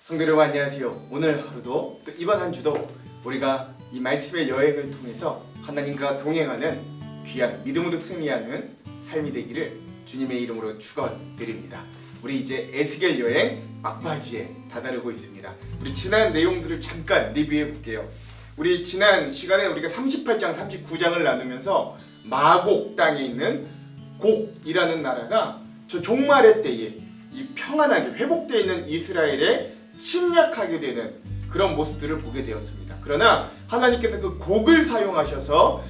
성도 여러분 안녕하세요. 오늘 하루도 또 이번 한 주도 우리가 이 말씀의 여행을 통해서 하나님과 동행하는 귀한 믿음으로 승리하는 삶이 되기를 주님의 이름으로 축원드립니다. 우리 이제 에스겔 여행 막바지에 다다르고 있습니다. 우리 지난 내용들을 잠깐 리뷰해 볼게요. 우리 지난 시간에 우리가 38장, 39장을 나누면서 마곡 땅에 있는 곡이라는 나라가 저 종말의 때에 이 평안하게 회복되어 있는 이스라엘에 침략하게 되는 그런 모습들을 보게 되었습니다. 그러나 하나님께서 그 곡을 사용하셔서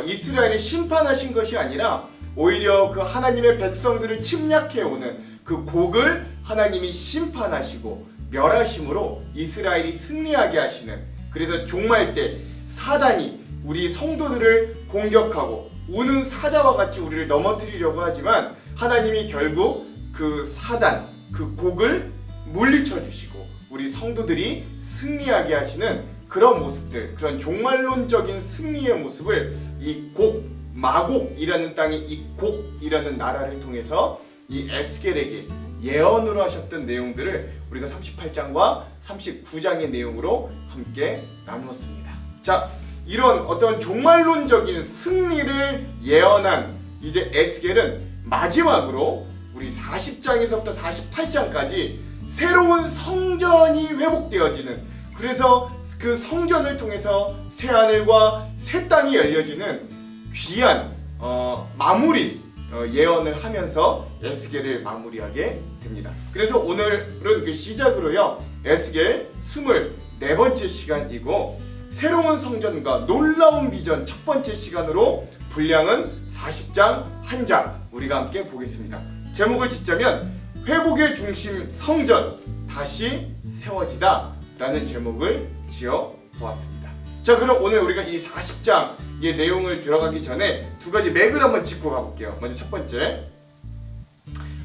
이스라엘을 심판하신 것이 아니라 오히려 그 하나님의 백성들을 침략해오는 그 곡을 하나님이 심판하시고 멸하심으로 이스라엘이 승리하게 하시는, 그래서 종말 때 사단이 우리 성도들을 공격하고 우는 사자와 같이 우리를 넘어뜨리려고 하지만 하나님이 결국 그 사단, 그 곡을 물리쳐 주시고 우리 성도들이 승리하게 하시는 그런 모습들, 그런 종말론적인 승리의 모습을 이 곡, 마곡이라는 땅의 이 곡이라는 나라를 통해서 이 에스겔에게 예언으로 하셨던 내용들을 우리가 38장과 39장의 내용으로 함께 나누었습니다. 자, 이런 어떤 종말론적인 승리를 예언한 이제 에스겔은 마지막으로 우리 40장에서부터 48장까지 새로운 성전이 회복되어지는, 그래서 그 성전을 통해서 새 하늘과 새 땅이 열려지는 귀한 마무리 예언을 하면서 에스겔을 마무리하게 됩니다. 그래서 오늘은 그 시작으로요, 에스겔 24번째 시간이고 새로운 성전과 놀라운 비전 첫 번째 시간으로 분량은 40장 1장 우리가 함께 보겠습니다. 제목을 짓자면 회복의 중심 성전 다시 세워지다 라는 제목을 지어 보았습니다. 자, 그럼 오늘 우리가 이 40장의 내용을 들어가기 전에 두 가지 맥을 한번 짚고 가볼게요. 먼저 첫 번째,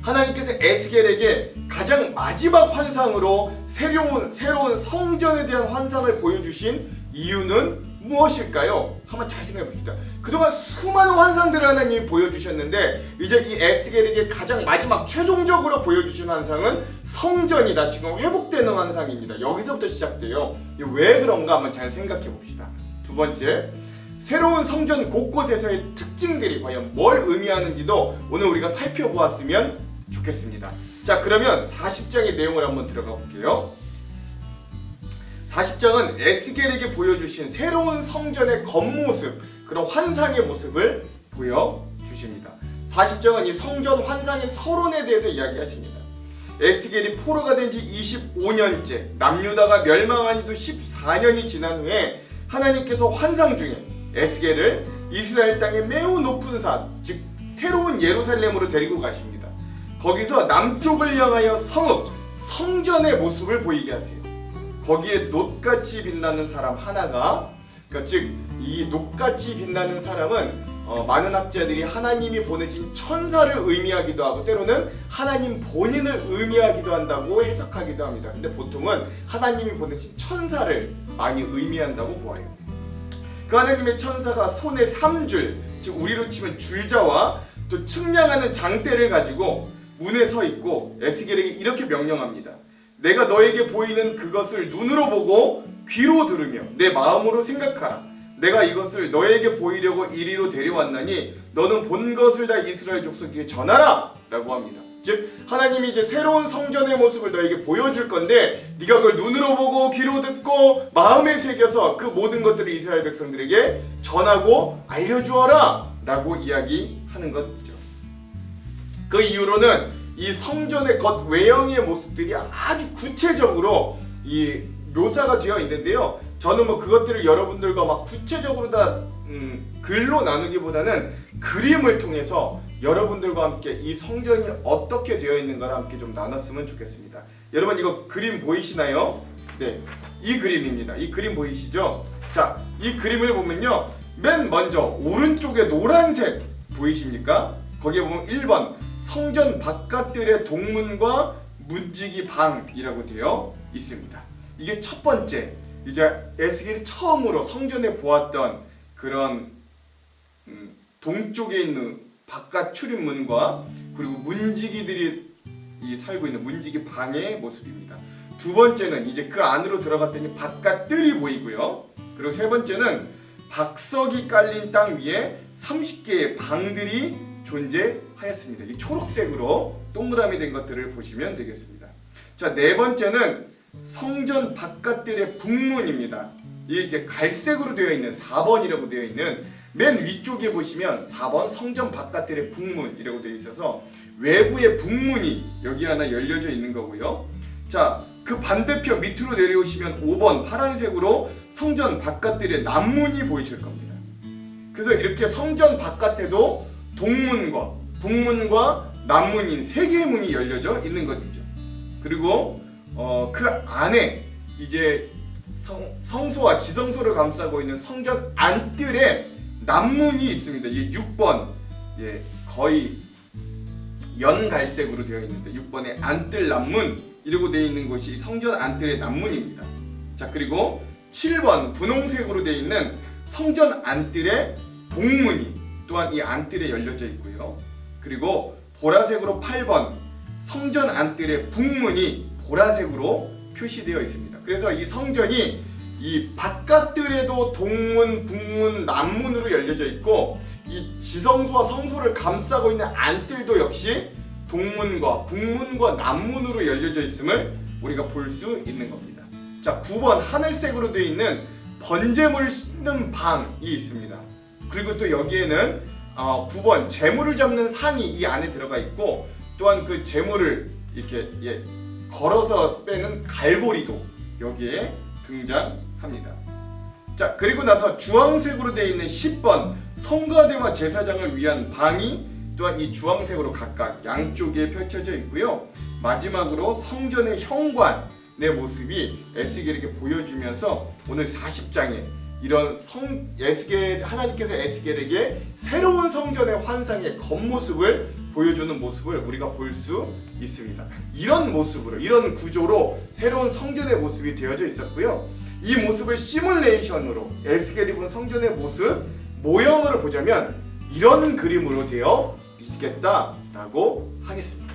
하나님께서 에스겔에게 가장 마지막 환상으로 새로운 성전에 대한 환상을 보여주신 이유는 무엇일까요? 한번 잘 생각해 봅시다. 그동안 수많은 환상들을 하나님이 보여주셨는데 이제 이 에스겔에게 가장 마지막 최종적으로 보여주신 환상은 성전이다. 지금 회복되는 환상입니다. 여기서부터 시작돼요. 왜 그런가 한번 잘 생각해 봅시다. 두 번째, 새로운 성전 곳곳에서의 특징들이 과연 뭘 의미하는지도 오늘 우리가 살펴보았으면 좋겠습니다. 자, 그러면 40장의 내용을 한번 들어가 볼게요. 40장은 에스겔에게 보여주신 새로운 성전의 겉모습, 그런 환상의 모습을 보여주십니다. 40장은 이 성전 환상의 서론에 대해서 이야기하십니다. 에스겔이 포로가 된 지 25년째, 남유다가 멸망한 지도 14년이 지난 후에 하나님께서 환상 중에 에스겔을 이스라엘 땅의 매우 높은 산, 즉 새로운 예루살렘으로 데리고 가십니다. 거기서 남쪽을 향하여 성전의 모습을 보이게 하세요. 거기에 놋같이 빛나는 사람 하나가, 그러니까 즉 이 놋같이 빛나는 사람은 많은 학자들이 하나님이 보내신 천사를 의미하기도 하고 때로는 하나님 본인을 의미하기도 한다고 해석하기도 합니다. 근데 보통은 하나님이 보내신 천사를 많이 의미한다고 보아요. 그 하나님의 천사가 손에 3줄, 즉 우리로 치면 줄자와 또 측량하는 장대를 가지고 문에 서 있고 에스겔에게 이렇게 명령합니다. 내가 너에게 보이는 그것을 눈으로 보고 귀로 들으며 내 마음으로 생각하라. 내가 이것을 너에게 보이려고 이리로 데려왔나니 너는 본 것을 다 이스라엘 족속에게 전하라 라고 합니다. 즉 하나님이 이제 새로운 성전의 모습을 너에게 보여줄 건데 네가 그걸 눈으로 보고 귀로 듣고 마음에 새겨서 그 모든 것들을 이스라엘 백성들에게 전하고 알려주어라 라고 이야기하는 것이죠. 그 이후로는 이 성전의 겉 외형의 모습들이 아주 구체적으로 이 묘사가 되어 있는데요. 저는 뭐 그것들을 여러분들과 막 구체적으로 다 글로 나누기보다는 그림을 통해서 여러분들과 함께 이 성전이 어떻게 되어 있는가를 함께 좀 나눴으면 좋겠습니다. 여러분 이거 그림 보이시나요? 네, 이 그림입니다. 이 그림 보이시죠? 자, 이 그림을 보면요, 맨 먼저 오른쪽에 노란색 보이십니까? 거기에 보면 1번 성전 바깥들의 동문과 문지기 방이라고 되어 있습니다. 이게 첫 번째, 이제 에스겔이 처음으로 성전에 보았던 그런 동쪽에 있는 바깥 출입문과 그리고 문지기들이 살고 있는 문지기 방의 모습입니다. 두 번째는 이제 그 안으로 들어갔더니 바깥뜰이 보이고요. 그리고 세 번째는 박석이 깔린 땅 위에 30개의 방들이 존재하였습니다. 이 초록색으로 동그라미 된 것들을 보시면 되겠습니다. 자, 네 번째는 성전 바깥뜰의 북문입니다. 이게 이제 갈색으로 되어 있는 4번이라고 되어 있는 맨 위쪽에 보시면 4번 성전 바깥뜰의 북문이라고 되어 있어서 외부의 북문이 여기 하나 열려져 있는 거고요. 자, 그 반대편 밑으로 내려오시면 5번 파란색으로 성전 바깥뜰의 남문이 보이실 겁니다. 그래서 이렇게 성전 바깥에도 동문과 북문과 남문인 세 개의 문이 열려져 있는 것이죠. 그리고 그 안에 이제 성소와 지성소를 감싸고 있는 성전 안뜰에 남문이 있습니다. 이 6번 거의 연갈색으로 되어 있는데 6번의 안뜰 남문 이라고 되어 있는 곳이 성전 안뜰의 남문입니다. 자, 그리고 7번 분홍색으로 되어 있는 성전 안뜰의 동문이 또한 이 안뜰에 열려져 있고요. 그리고 보라색으로 8번 성전 안뜰의 북문이 보라색으로 표시되어 있습니다. 그래서 이 성전이 이 바깥뜰에도 동문, 북문, 남문으로 열려져 있고 이 지성소와 성소를 감싸고 있는 안뜰도 역시 동문과 북문과 남문으로 열려져 있음을 우리가 볼 수 있는 겁니다. 자, 9번 하늘색으로 되어 있는 번제물 씻는 방이 있습니다. 그리고 또 여기에는 9번 재물을 잡는 상이 이 안에 들어가 있고 또한 그 재물을 이렇게 걸어서 빼는 갈고리도 여기에 등장합니다. 자, 그리고 나서 주황색으로 되어 있는 10번 성가대와 제사장을 위한 방이 또한 이 주황색으로 각각 양쪽에 펼쳐져 있고요. 마지막으로 성전의 현관의 모습이 에스겔에게 보여주면서 오늘 40장에 이런 하나님께서 에스겔에게 새로운 성전의 환상의 겉모습을 보여주는 모습을 우리가 볼 수 있습니다. 이런 모습으로, 이런 구조로 새로운 성전의 모습이 되어져 있었고요. 이 모습을 시뮬레이션으로 에스겔이 본 성전의 모습, 모형으로 보자면 이런 그림으로 되어 있겠다라고 하겠습니다.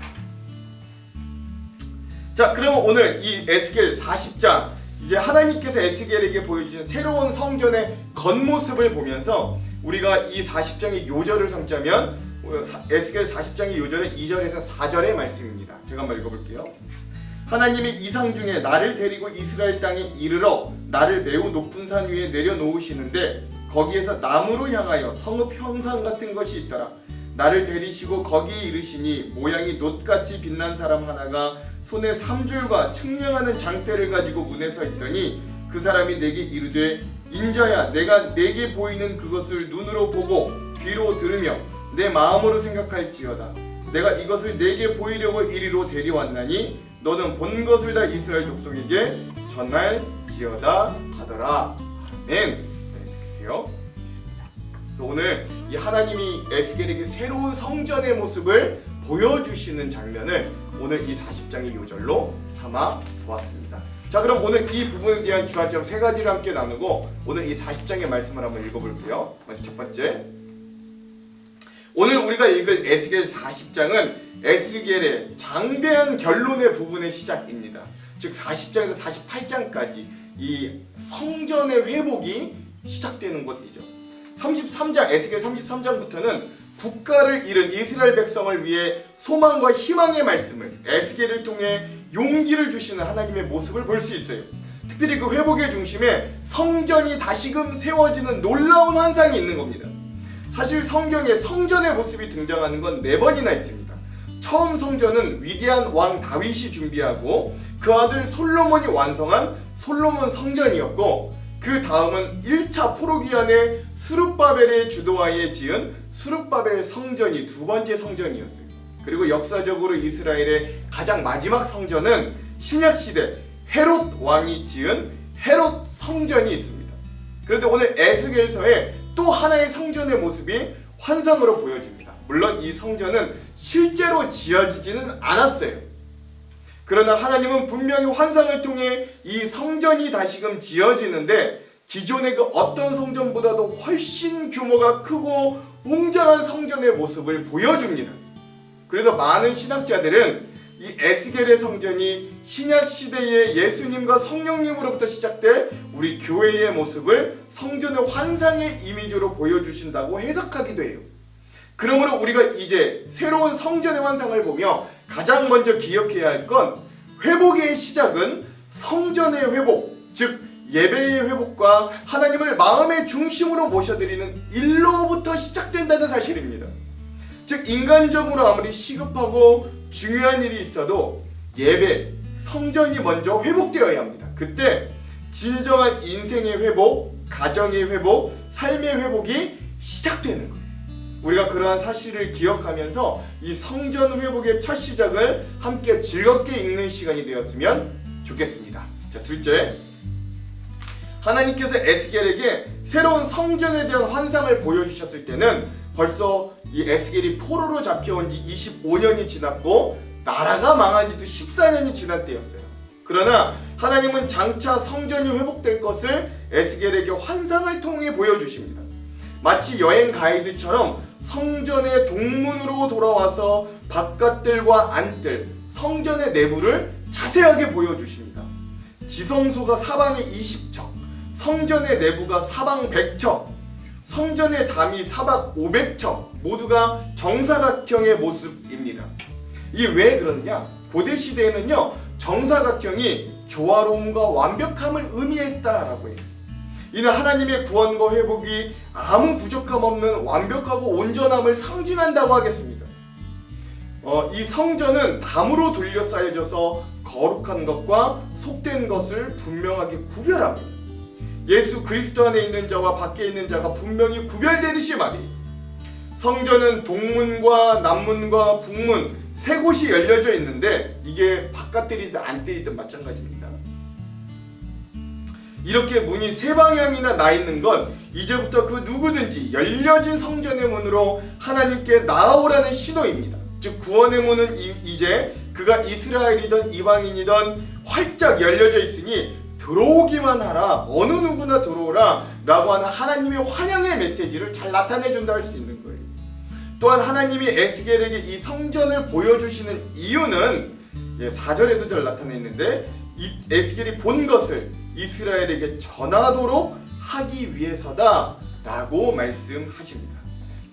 자, 그러면 오늘 이 에스겔 40장 이제 하나님께서 에스겔에게 보여주신 새로운 성전의 겉모습을 보면서 우리가 이 40장의 요절을 삼자면 에스겔 40장의 요절은 2절에서 4절의 말씀입니다. 제가 한번 읽어볼게요. 하나님이 이상 중에 나를 데리고 이스라엘 땅에 이르러 나를 매우 높은 산 위에 내려놓으시는데 거기에서 나무로 향하여 성읍 형상 같은 것이 있더라. 나를 데리시고 거기에 이르시니 모양이 놋같이 빛난 사람 하나가 손에 삼줄과 측량하는 장대를 가지고 문에 서 있더니 그 사람이 내게 이르되 인자야, 내가 내게 보이는 그것을 눈으로 보고 귀로 들으며 내 마음으로 생각할지어다. 내가 이것을 내게 보이려고 이리로 데려왔나니 너는 본 것을 다 이스라엘 족속에게 전할지어다 하더라. 아멘. 이렇게요. 오늘 이 하나님이 에스겔에게 새로운 성전의 모습을 보여주시는 장면을 오늘 이 40장의 요절로 삼아 보았습니다. 자, 그럼 오늘 이 부분에 대한 주안점 세 가지를 함께 나누고 오늘 이 40장의 말씀을 한번 읽어볼게요. 먼저 첫 번째, 오늘 우리가 읽을 에스겔 40장은 에스겔의 장대한 결론의 부분의 시작입니다. 즉 40장에서 48장까지 이 성전의 회복이 시작되는 것이죠. 33장, 에스겔 33장부터는 국가를 잃은 이스라엘 백성을 위해 소망과 희망의 말씀을 에스겔을 통해 용기를 주시는 하나님의 모습을 볼 수 있어요. 특별히 그 회복의 중심에 성전이 다시금 세워지는 놀라운 환상이 있는 겁니다. 사실 성경에 성전의 모습이 등장하는 건 4번이나 있습니다. 처음 성전은 위대한 왕 다윗이 준비하고 그 아들 솔로몬이 완성한 솔로몬 성전이었고, 그 다음은 1차 포로기한의 스룹바벨의 주도하에 지은 스룹바벨 성전이 두 번째 성전이었어요. 그리고 역사적으로 이스라엘의 가장 마지막 성전은 신약시대 헤롯 왕이 지은 헤롯 성전이 있습니다. 그런데 오늘 에스겔서에 또 하나의 성전의 모습이 환상으로 보여집니다. 물론 이 성전은 실제로 지어지지는 않았어요. 그러나 하나님은 분명히 환상을 통해 이 성전이 다시금 지어지는데 기존의 그 어떤 성전보다도 훨씬 규모가 크고 웅장한 성전의 모습을 보여줍니다. 그래서 많은 신학자들은 이 에스겔의 성전이 신약 시대의 예수님과 성령님으로부터 시작될 우리 교회의 모습을 성전의 환상의 이미지로 보여주신다고 해석하기도 해요. 그러므로 우리가 이제 새로운 성전의 환상을 보며 가장 먼저 기억해야 할 건 회복의 시작은 성전의 회복, 즉 예배의 회복과 하나님을 마음의 중심으로 모셔드리는 일로부터 시작된다는 사실입니다. 즉 인간적으로 아무리 시급하고 중요한 일이 있어도 예배, 성전이 먼저 회복되어야 합니다. 그때 진정한 인생의 회복, 가정의 회복, 삶의 회복이 시작되는 거예요. 우리가 그러한 사실을 기억하면서 이 성전 회복의 첫 시작을 함께 즐겁게 읽는 시간이 되었으면 좋겠습니다. 자, 둘째, 하나님께서 에스겔에게 새로운 성전에 대한 환상을 보여주셨을 때는 벌써 이 에스겔이 포로로 잡혀온 지 25년이 지났고 나라가 망한 지도 14년이 지난 때였어요. 그러나 하나님은 장차 성전이 회복될 것을 에스겔에게 환상을 통해 보여주십니다. 마치 여행 가이드처럼 성전의 동문으로 돌아와서 바깥들과 안뜰, 성전의 내부를 자세하게 보여주십니다. 지성소가 사방에 20척, 성전의 내부가 사방 100척, 성전의 담이 사방 500척, 모두가 정사각형의 모습입니다. 이게 왜 그러느냐? 고대 시대에는요, 정사각형이 조화로움과 완벽함을 의미했다라고 해요. 이는 하나님의 구원과 회복이 아무 부족함 없는 완벽하고 온전함을 상징한다고 하겠습니다. 이 성전은 담으로 둘러싸여져서 거룩한 것과 속된 것을 분명하게 구별합니다. 예수 그리스도 안에 있는 자와 밖에 있는 자가 분명히 구별되듯이 말이에요. 성전은 동문과 남문과 북문 세 곳이 열려져 있는데 이게 바깥들이든 안뜰이든 마찬가지입니다. 이렇게 문이 세 방향이나 나 있는 건 이제부터 그 누구든지 열려진 성전의 문으로 하나님께 나아오라는 신호입니다. 즉 구원의 문은 이제 그가 이스라엘이든 이방인이든 활짝 열려져 있으니 들어오기만 하라, 어느 누구나 들어오라 라고 하는 하나님의 환영의 메시지를 잘 나타내준다 할 수 있는 거예요. 또한 하나님이 에스겔에게 이 성전을 보여주시는 이유는 4절에도 잘 나타내 있는데 이 에스겔이 본 것을 이스라엘에게 전하도록 하기 위해서다 라고 말씀하십니다.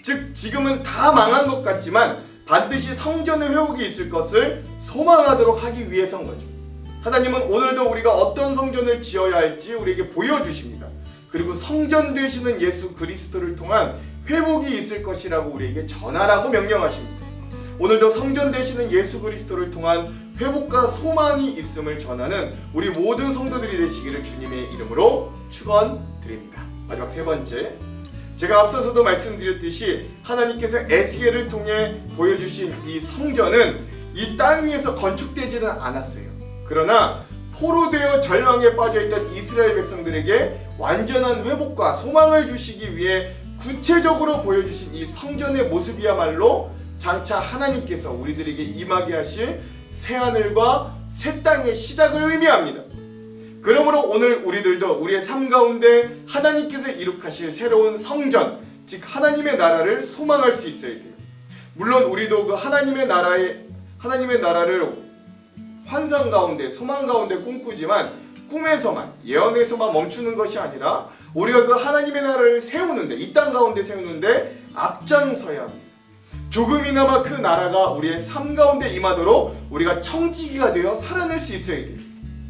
즉 지금은 다 망한 것 같지만 반드시 성전의 회복이 있을 것을 소망하도록 하기 위해서인 거죠. 하나님은 오늘도 우리가 어떤 성전을 지어야 할지 우리에게 보여주십니다. 그리고 성전 되시는 예수 그리스도를 통한 회복이 있을 것이라고 우리에게 전하라고 명령하십니다. 오늘도 성전 되시는 예수 그리스도를 통한 회복과 소망이 있음을 전하는 우리 모든 성도들이 되시기를 주님의 이름으로 축원드립니다. 마지막 세 번째, 제가 앞서서도 말씀드렸듯이 하나님께서 에스겔을 통해 보여주신 이 성전은 이 땅 위에서 건축되지는 않았어요. 그러나 포로되어 절망에 빠져있던 이스라엘 백성들에게 완전한 회복과 소망을 주시기 위해 구체적으로 보여주신 이 성전의 모습이야말로 장차 하나님께서 우리들에게 임하게 하실 새하늘과 새 땅의 시작을 의미합니다. 그러므로 오늘 우리들도 우리의 삶 가운데 하나님께서 이룩하실 새로운 성전, 즉 하나님의 나라를 소망할 수 있어야 돼요. 물론 우리도 그 하나님의 나라를 환상 가운데, 소망 가운데 꿈꾸지만 꿈에서만, 예언에서만 멈추는 것이 아니라 우리가 그 하나님의 나라를 세우는데, 이 땅 가운데 세우는데 앞장서야 합니다. 조금이나마 그 나라가 우리의 삶 가운데 임하도록 우리가 청지기가 되어 살아낼 수 있어야 돼요.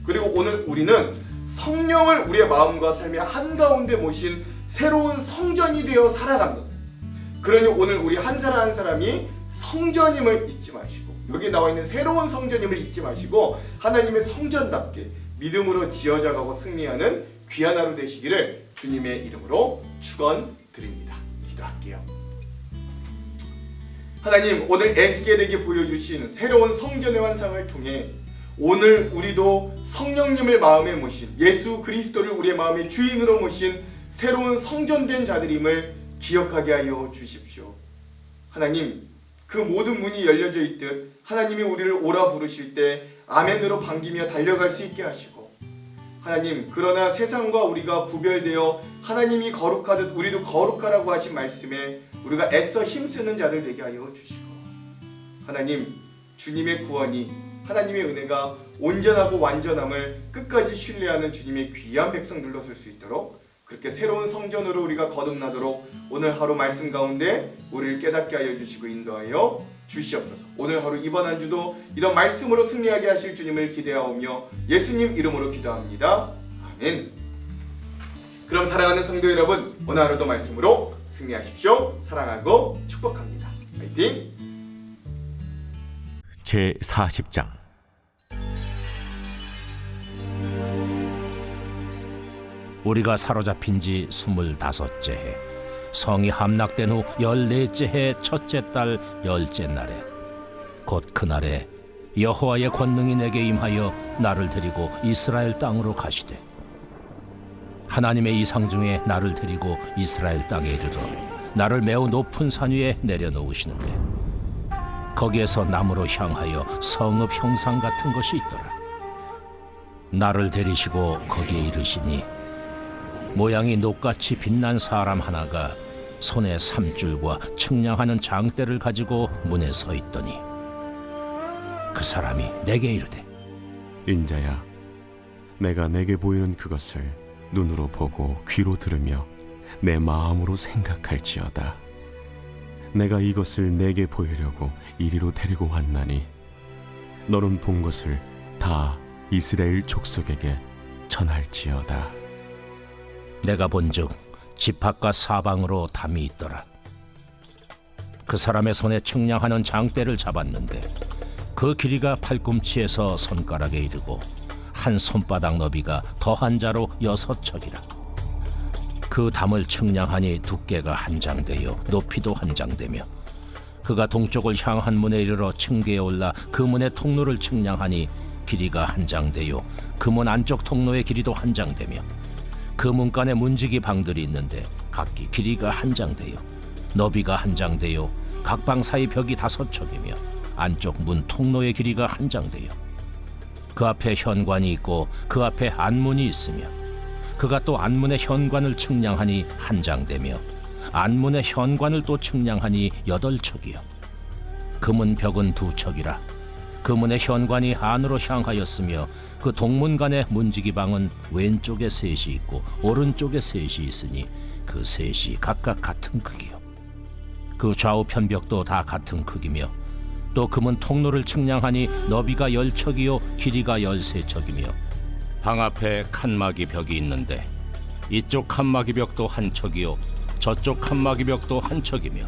그리고 오늘 우리는 성령을 우리의 마음과 삶의 한가운데 모신 새로운 성전이 되어 살아갑니다. 그러니 오늘 우리 한 사람 한 사람이 성전임을 잊지 마시고, 여기 나와 있는 새로운 성전임을 잊지 마시고 하나님의 성전답게 믿음으로 지어져가고 승리하는 귀한 하루 되시기를 주님의 이름으로 축원드립니다. 기도할게요. 하나님, 오늘 에스겔에게 보여주신 새로운 성전의 환상을 통해 오늘 우리도 성령님을 마음에 모신, 예수 그리스도를 우리의 마음의 주인으로 모신 새로운 성전된 자들임을 기억하게 하여 주십시오. 하나님, 그 모든 문이 열려져 있듯 하나님이 우리를 오라 부르실 때 아멘으로 반기며 달려갈 수 있게 하시고, 하나님, 그러나 세상과 우리가 구별되어 하나님이 거룩하듯 우리도 거룩하라고 하신 말씀에 우리가 애써 힘쓰는 자들 되게 하여 주시고, 하나님, 주님의 구원이, 하나님의 은혜가 온전하고 완전함을 끝까지 신뢰하는 주님의 귀한 백성들로 설 수 있도록, 그렇게 새로운 성전으로 우리가 거듭나도록 오늘 하루 말씀 가운데 우리를 깨닫게 하여 주시고 인도하여 주시옵소서. 오늘 하루 이번 한 주도 이런 말씀으로 승리하게 하실 주님을 기대하오며 예수님 이름으로 기도합니다. 아멘. 그럼 사랑하는 성도 여러분, 오늘 하루도 말씀으로 승리하십시오. 사랑하고 축복합니다. 화이팅! 제40장 우리가 사로잡힌 지 25째 해, 성이 함락된 후 14째 해 첫째 달 10째 날에, 곧 그날에 여호와의 권능이 내게 임하여 나를 데리고 이스라엘 땅으로 가시되, 하나님의 이상 중에 나를 데리고 이스라엘 땅에 이르러 나를 매우 높은 산 위에 내려놓으시는데, 거기에서 나무로 향하여 성읍 형상 같은 것이 있더라. 나를 데리시고 거기에 이르시니 모양이 녹같이 빛난 사람 하나가 손에 삼줄과 측량하는 장대를 가지고 문에 서 있더니, 그 사람이 내게 이르되, 인자야, 내가 내게 보이는 그것을 눈으로 보고 귀로 들으며 내 마음으로 생각할지어다. 내가 이것을 내게 보이려고 이리로 데리고 왔나니 너는 본 것을 다 이스라엘 족속에게 전할지어다. 내가 본즉 지팍과 사방으로 담이 있더라. 그 사람의 손에 측량하는 장대를 잡았는데 그 길이가 팔꿈치에서 손가락에 이르고 한 손바닥 너비가 더한 자로 6척이라. 그 담을 측량하니 두께가 한 장되요 높이도 한 장되며, 그가 동쪽을 향한 문에 이르러 층계에 올라 그 문의 통로를 측량하니 길이가 한 장되요 그 문 안쪽 통로의 길이도 한 장되며, 그 문간에 문지기 방들이 있는데 각기 길이가 한 장되요 너비가 한 장되요 각 방 사이 벽이 5척이며 안쪽 문 통로의 길이가 한 장되요 그 앞에 현관이 있고 그 앞에 안문이 있으며, 그가 또 안문의 현관을 측량하니 한 장되며 안문의 현관을 또 측량하니 8척이요 그 문 벽은 2척이라. 그 문의 현관이 안으로 향하였으며 그 동문간의 문지기 방은 왼쪽에 셋이 있고 오른쪽에 셋이 있으니 그 셋이 각각 같은 크기요. 그 좌우편 벽도 다 같은 크기며, 또 그 문 통로를 측량하니 너비가 10척이요 길이가 13척이며, 방 앞에 칸막이 벽이 있는데 이쪽 칸막이 벽도 한 척이요 저쪽 칸막이 벽도 한 척이며,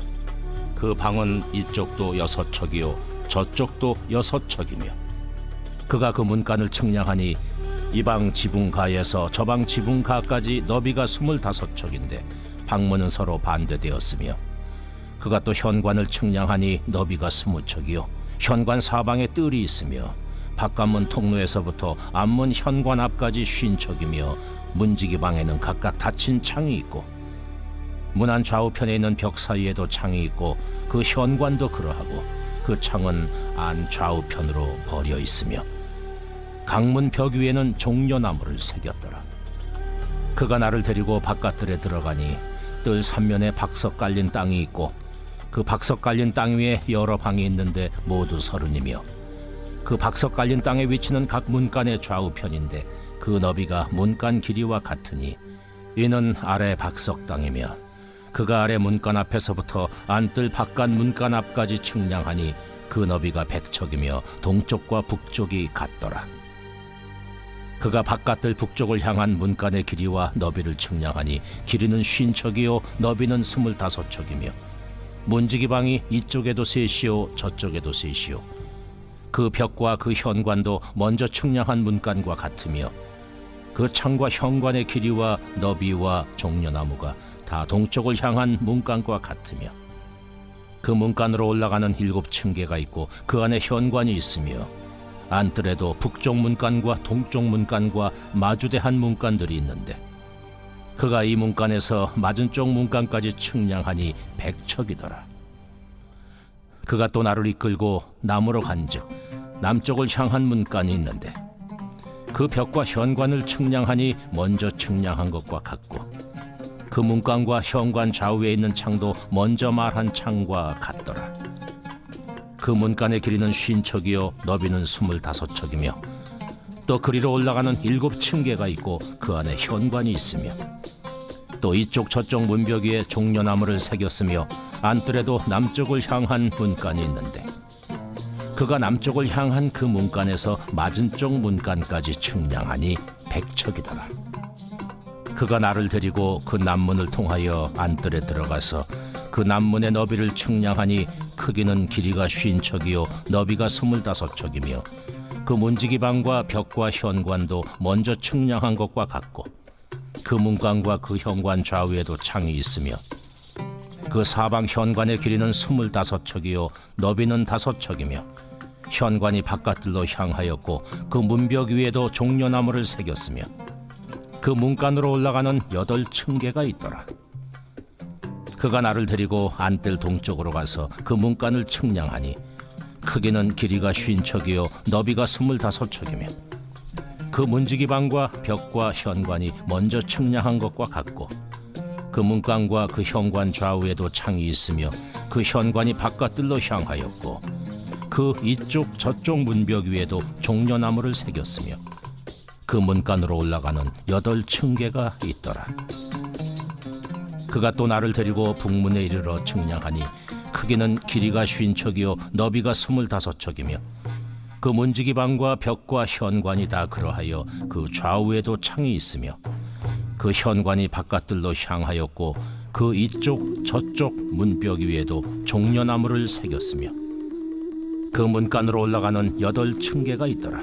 그 방은 이쪽도 6척이요 저쪽도 6척이며, 그가 그 문간을 측량하니 이 방 지붕가에서 저 방 지붕가까지 너비가 25척인데 방문은 서로 반대되었으며, 그가 또 현관을 측량하니 너비가 20척이요 현관 사방에 뜰이 있으며, 바깥문 통로에서부터 앞문 현관 앞까지 50척이며, 문지기 방에는 각각 닫힌 창이 있고, 문 안 좌우편에 있는 벽 사이에도 창이 있고 그 현관도 그러하고 그 창은 안 좌우편으로 버려 있으며, 강문 벽 위에는 종려나무를 새겼더라. 그가 나를 데리고 바깥들에 들어가니 뜰 3면에 박석 깔린 땅이 있고, 그 박석 깔린 땅 위에 여러 방이 있는데 모두 30이며, 그 박석 깔린 땅의 위치는 각 문간의 좌우편인데 그 너비가 문간 길이와 같으니 이는 아래 박석 땅이며, 그가 아래 문간 앞에서부터 안뜰 바깥 문간 앞까지 측량하니 그 너비가 100척이며 동쪽과 북쪽이 같더라. 그가 바깥뜰 북쪽을 향한 문간의 길이와 너비를 측량하니 길이는 50척이요 너비는 25척이며, 문지기 방이 이쪽에도 셋이요 저쪽에도 셋이요 그 벽과 그 현관도 먼저 측량한 문간과 같으며, 그 창과 현관의 길이와 너비와 종려나무가 다 동쪽을 향한 문간과 같으며, 그 문간으로 올라가는 7층계가 있고 그 안에 현관이 있으며, 안뜰에도 북쪽 문간과 동쪽 문간과 마주대한 문간들이 있는데, 그가 이 문간에서 맞은 쪽 문간까지 측량하니 100척이더라. 그가 또 나를 이끌고 남으로 간즉 남쪽을 향한 문간이 있는데, 그 벽과 현관을 측량하니 먼저 측량한 것과 같고, 그 문간과 현관 좌우에 있는 창도 먼저 말한 창과 같더라. 그 그 문간의 길이는 50척이요 너비는 25척이며 또 그리로 올라가는 7층계가 있고 그 안에 현관이 있으며 또 이쪽 저쪽 문벽 위에 종려나무를 새겼으며 안뜰에도 남쪽을 향한 문간이 있는데 그가 남쪽을 향한 그 문간에서 맞은 쪽 문간까지 측량하니 100척이더라. 그가 나를 데리고 그 남문을 통하여 안뜰에 들어가서 그 남문의 너비를 측량하니 크기는 길이가 50척이요 너비가 25척이며 그 문지기방과 벽과 현관도 먼저 측량한 것과 같고 그 문간과 그 현관 좌우에도 창이 있으며 그 사방 현관의 길이는 25척이요 너비는 5척이며 현관이 바깥들로 향하였고 그 문벽 위에도 종려나무를 새겼으며 그 문간으로 올라가는 8층계가 있더라. 그가 나를 데리고 안뜰 동쪽으로 가서 그 문간을 측량하니 크기는 길이가 50척이요 너비가 25척이며 그 문지기방과 벽과 현관이 먼저 측량한 것과 같고 그 문간과 그 현관 좌우에도 창이 있으며 그 현관이 바깥들로 향하였고 그 이쪽 저쪽 문벽 위에도 종려나무를 새겼으며 그 문간으로 올라가는 8층계가 있더라. 그가 또 나를 데리고 북문에 이르러 측량하니 크기는 길이가 50척이요 너비가 25척이며 그 문지기방과 벽과 현관이 다 그러하여 그 좌우에도 창이 있으며 그 현관이 바깥들로 향하였고 그 이쪽 저쪽 문벽 위에도 종려나무를 새겼으며 그 문간으로 올라가는 8층계가 있더라.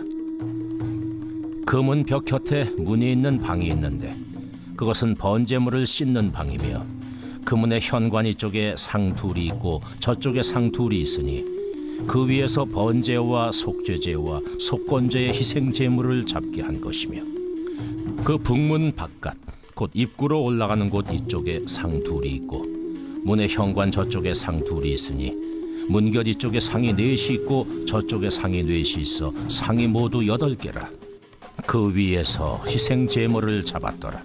그 문 벽 곁에 문이 있는 방이 있는데 그것은 번제물을 씻는 방이며 그 문의 현관 이쪽에 상 둘이 있고 저쪽에 상 둘이 있으니 그 위에서 번제와 속죄제와 속건제의 희생제물을 잡게 한 것이며 그 북문 바깥 곧 입구로 올라가는 곳 이쪽에 상 둘이 있고 문의 현관 저쪽에 상 둘이 있으니 문곁 이쪽에 상이 4이 있고 저쪽에 상이 4이 있어 상이 모두 8개라. 그 위에서 희생제물을 잡았더라.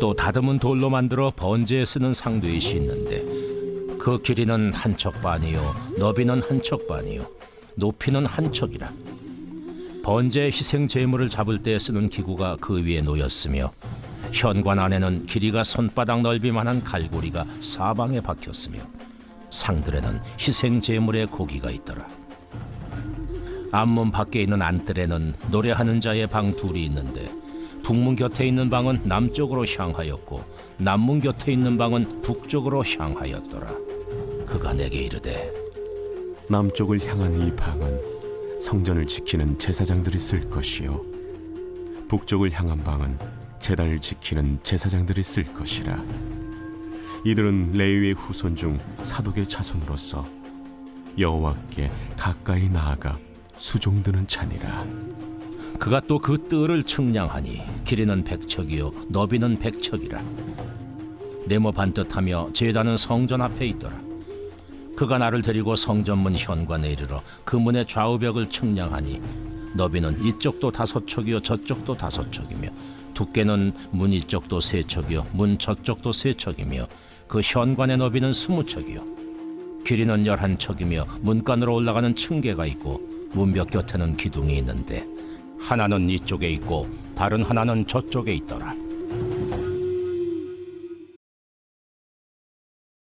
또 다듬은 돌로 만들어 번제에 쓰는 상 4이 있는데 그 길이는 1척 반이요 너비는 1척 반이요 높이는 1척이라. 번제 희생 제물을 잡을 때 쓰는 기구가 그 위에 놓였으며 현관 안에는 길이가 손바닥 넓이만한 갈고리가 사방에 박혔으며 상들에는 희생 제물의 고기가 있더라. 앞문 밖에 있는 안뜰에는 노래하는 자의 방 둘이 있는데 북문 곁에 있는 방은 남쪽으로 향하였고 남문 곁에 있는 방은 북쪽으로 향하였더라. 그가 내게 이르되 남쪽을 향한 이 방은 성전을 지키는 제사장들이 쓸 것이요 북쪽을 향한 방은 제단을 지키는 제사장들이 쓸 것이라. 이들은 레위의 후손 중 사독의 자손으로서 여호와께 가까이 나아가 수종드는 자니라. 그가 또 그 뜰을 측량하니 길이는 100척이요 너비는 100척이라. 네모 반듯하며 제단은 성전 앞에 있더라. 그가 나를 데리고 성전문 현관에 이르러 그 문의 좌우벽을 측량하니 너비는 이쪽도 5척이요 저쪽도 5척이며 두께는 문 이쪽도 3척이요 문 저쪽도 3척이며 그 현관의 너비는 20척이요 길이는 11척이며 문간으로 올라가는 층계가 있고 문벽 곁에는 기둥이 있는데 하나는 이쪽에 있고 다른 하나는 저쪽에 있더라.